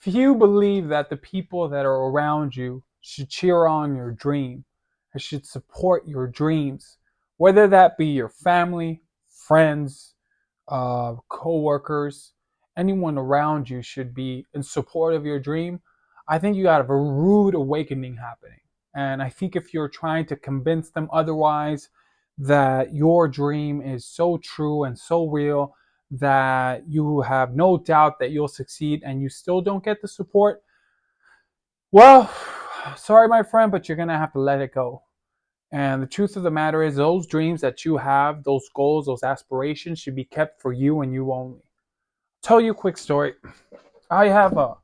if you believe that the people that are around you should cheer on your dream, and should support your dreams, whether that be your family, friends, co-workers, anyone around you should be in support of your dream, I think you have a rude awakening happening. And I think if you're trying to convince them otherwise, that your dream is so true and so real that you have no doubt that you'll succeed and you still don't get the support, well, sorry, my friend, but you're going to have to let it go. And the truth of the matter is, those dreams that you have, those goals, those aspirations should be kept for you and you only. Tell you a quick story. I have a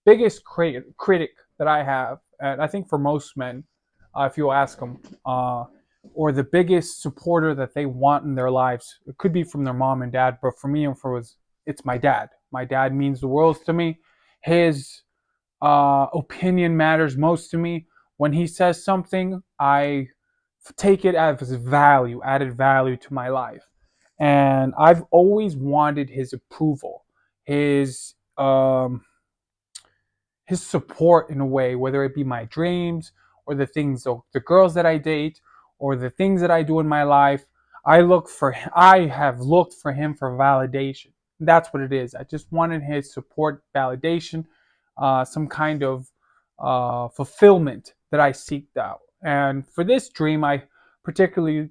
biggest critic that I have, and I think for most men, if you ask them, or the biggest supporter that they want in their lives, it could be from their mom and dad, but for me, it's my dad. My dad means the world to me. His opinion matters most to me. When he says something, I take it as value, added value to my life. And I've always wanted his approval, his support in a way, whether it be my dreams or the girls that I date or the things that I do in my life. I have looked for him for validation. That's what it is. I just wanted his support, validation, some kind of fulfillment that I seeked out. And for this dream, I particularly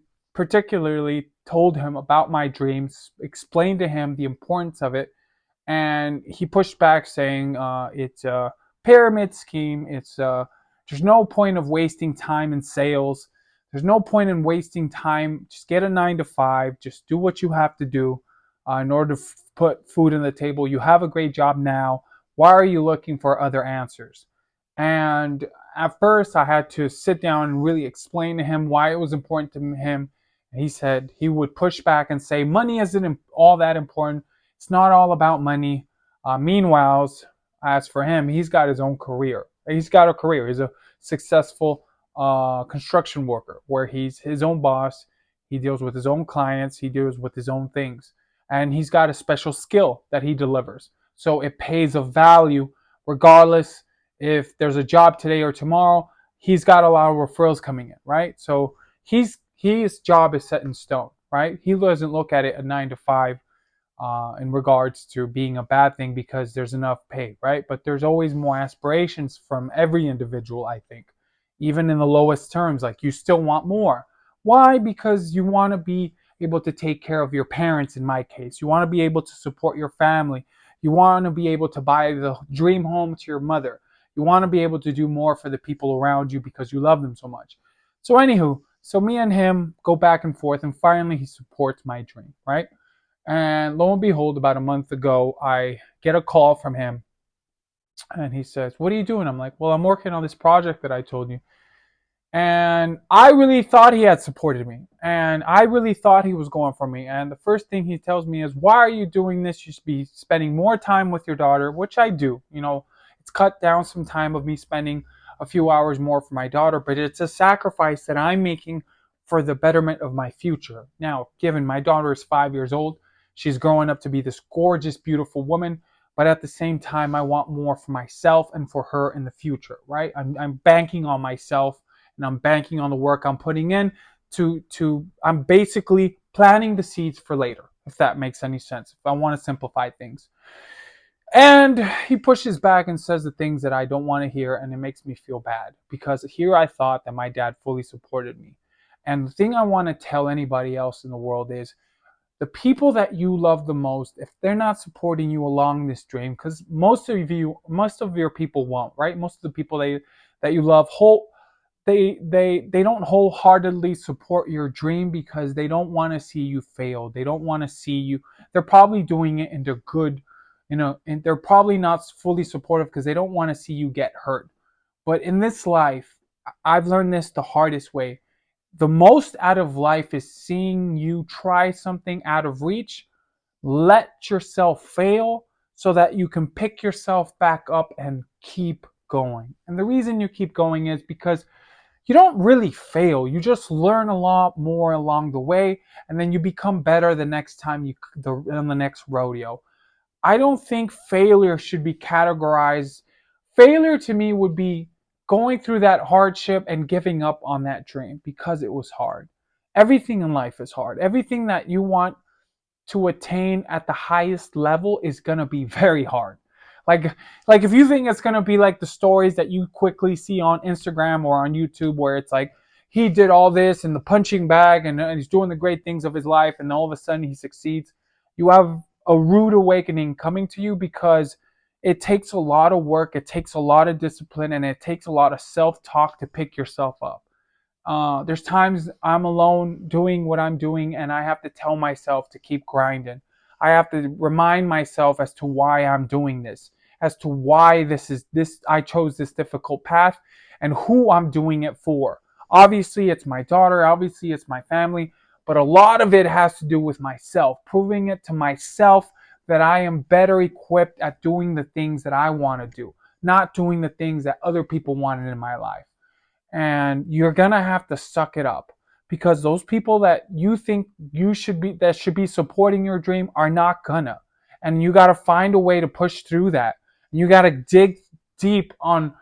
told him about my dreams, explained to him the importance of it, and he pushed back, saying it's a pyramid scheme. There's no point of wasting time in sales. There's no point in wasting time. Just get a 9 to 5. Just do what you have to do in order to put food on the table. You have a great job now. Why are you looking for other answers? And at first, I had to sit down and really explain to him why it was important to him. And he said he would push back and say, money isn't all that important. It's not all about money. Meanwhile, as for him, he's got his own career. He's got a career. He's a successful construction worker where he's his own boss. He deals with his own clients. He deals with his own things. And he's got a special skill that he delivers. So it pays a value regardless if there's a job today or tomorrow. He's got a lot of referrals coming in, right? So his job is set in stone, right? He doesn't look at it a 9 to 5 in regards to being a bad thing because there's enough pay, right? But there's always more aspirations from every individual, I think. Even in the lowest terms, like you still want more. Why? Because you want to be able to take care of your parents, in my case. You want to be able to support your family. You want to be able to buy the dream home to your mother. You want to be able to do more for the people around you because you love them so much. So, anywho, so me and him go back and forth, and finally he supports my dream, right? And lo and behold, about a month ago, I get a call from him and he says, "What are you doing?" I'm like, "Well, I'm working on this project that I told you." And I really thought he had supported me. And I really thought he was going for me. And the first thing he tells me is, "Why are you doing this? You should be spending more time with your daughter," which I do. It's cut down some time of me spending a few hours more for my daughter, but it's a sacrifice that I'm making for the betterment of my future. Now, given my daughter is 5 years old, she's growing up to be this gorgeous, beautiful woman. But at the same time, I want more for myself and for her in the future, right? I'm banking on myself and I'm banking on the work I'm putting in to I'm basically planting the seeds for later, if that makes any sense. If I want to simplify things. And he pushes back and says the things that I don't want to hear, and it makes me feel bad because here I thought that my dad fully supported me. And the thing I want to tell anybody else in the world is the people that you love the most, if they're not supporting you along this dream, because most of your people won't, right? Most of the people that you love they don't wholeheartedly support your dream because they don't want to see you fail. They don't want to see you. They're probably doing it and they're good, and they're probably not fully supportive because they don't want to see you get hurt. But in this life, I've learned this the hardest way. The most out of life is seeing you try something out of reach, let yourself fail so that you can pick yourself back up and keep going. And the reason you keep going is because you don't really fail. You just learn a lot more along the way, and then you become better the next time on the next rodeo. I don't think failure should be categorized. Failure to me would be going through that hardship and giving up on that dream because it was hard. Everything in life is hard. Everything that you want to attain at the highest level is going to be very hard. Like like if you think it's going to be like the stories that you quickly see on Instagram or on YouTube where it's like he did all this in the punching bag and he's doing the great things of his life and all of a sudden he succeeds, you have a rude awakening coming to you because it takes a lot of work, it takes a lot of discipline, and it takes a lot of self-talk to pick yourself up. There's times I'm alone doing what I'm doing, and I have to tell myself to keep grinding. I have to remind myself as to why I'm doing this, as to why this I chose this difficult path, and who I'm doing it for. Obviously, it's my daughter. Obviously, it's my family. But a lot of it has to do with myself, proving it to myself that I am better equipped at doing the things that I want to do, not doing the things that other people wanted in my life. And you're gonna have to suck it up because those people that you think you should be that should be supporting your dream are not gonna, and you got to find a way to push through that. You got to dig deep on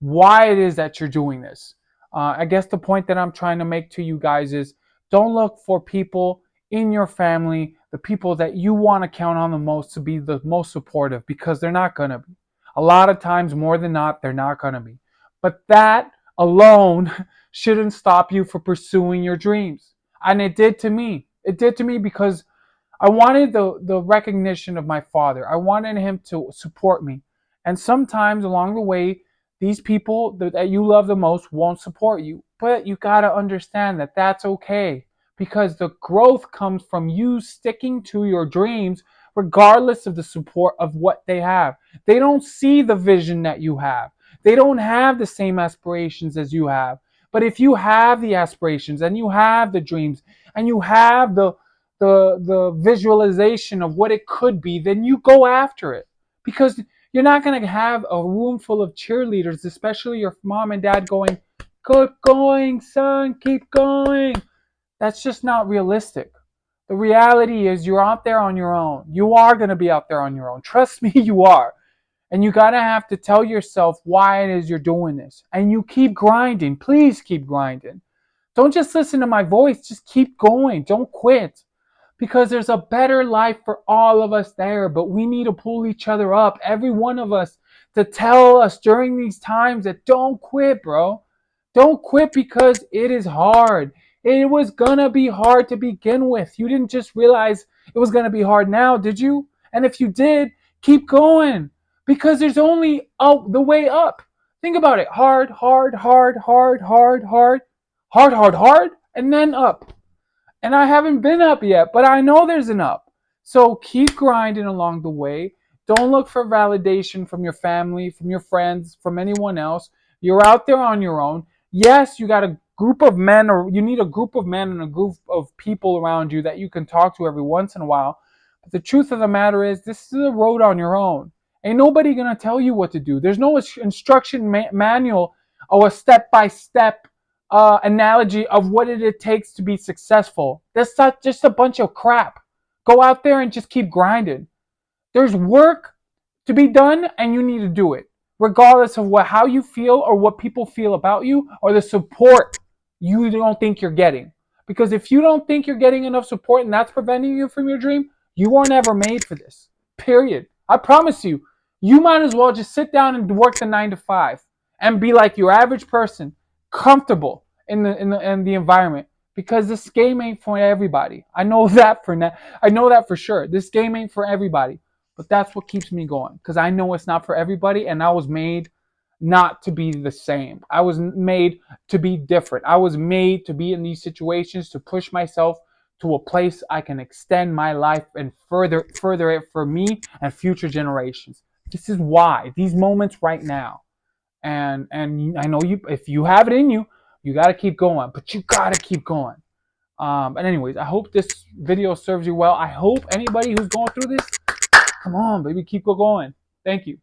why it is that you're doing this. I guess the point that I'm trying to make to you guys is don't look for people in your family, the people that you want to count on the most, to be the most supportive, because they're not going to be. A lot of times, more than not, they're not going to be. But that alone shouldn't stop you from pursuing your dreams. And it did to me. It did to me because I wanted the recognition of my father. I wanted him to support me. And sometimes along the way, these people that you love the most won't support you. But you got to understand that that's okay because the growth comes from you sticking to your dreams regardless of the support of what they have. They don't see the vision that you have. They don't have the same aspirations as you have. But if you have the aspirations and you have the dreams and you have the visualization of what it could be, then you go after it. Because you're not going to have a room full of cheerleaders, especially your mom and dad going, "Keep going, son, keep going." That's just not realistic. The reality is you're out there on your own. You are going to be out there on your own. Trust me, you are. And you got to have to tell yourself why it is you're doing this. And you keep grinding. Please keep grinding. Don't just listen to my voice. Just keep going. Don't quit. Because there's a better life for all of us there, but we need to pull each other up, every one of us, to tell us during these times that don't quit, bro. Don't quit because it is hard. It was gonna be hard to begin with. You didn't just realize it was gonna be hard now, did you? And if you did, keep going because there's only the way up. Think about it: hard, hard, hard, hard, hard, hard, hard, hard, hard, and then up. And I haven't been up yet, but I know there's an up. So keep grinding along the way. Don't look for validation from your family, from your friends, from anyone else. You're out there on your own. Yes, you got a group of men, or you need a group of men and a group of people around you that you can talk to every once in a while. But the truth of the matter is, this is a road on your own. Ain't nobody gonna tell you what to do. There's no instruction manual or a step-by-step analogy of what it takes to be successful. That's not just a bunch of crap. Go out there and just keep grinding. There's work to be done, and you need to do it, regardless of how you feel or what people feel about you or the support you don't think you're getting. Because if you don't think you're getting enough support and that's preventing you from your dream, you were never made for this. Period. I promise you, you might as well just sit down and work the 9 to 5 and be like your average person, comfortable in the environment, because this game ain't for everybody. I know that for now. I know that for sure. This game ain't for everybody, but that's what keeps me going because I know it's not for everybody, and I was made not to be the same. I was made to be different. I was made to be in these situations to push myself to a place I can extend my life and further it for me and future generations. This is why these moments right now. And I know you, if you have it in you, you got to keep going, but you got to keep going. And anyways, I hope this video serves you well. I hope anybody who's going through this, come on, baby, keep going. Thank you.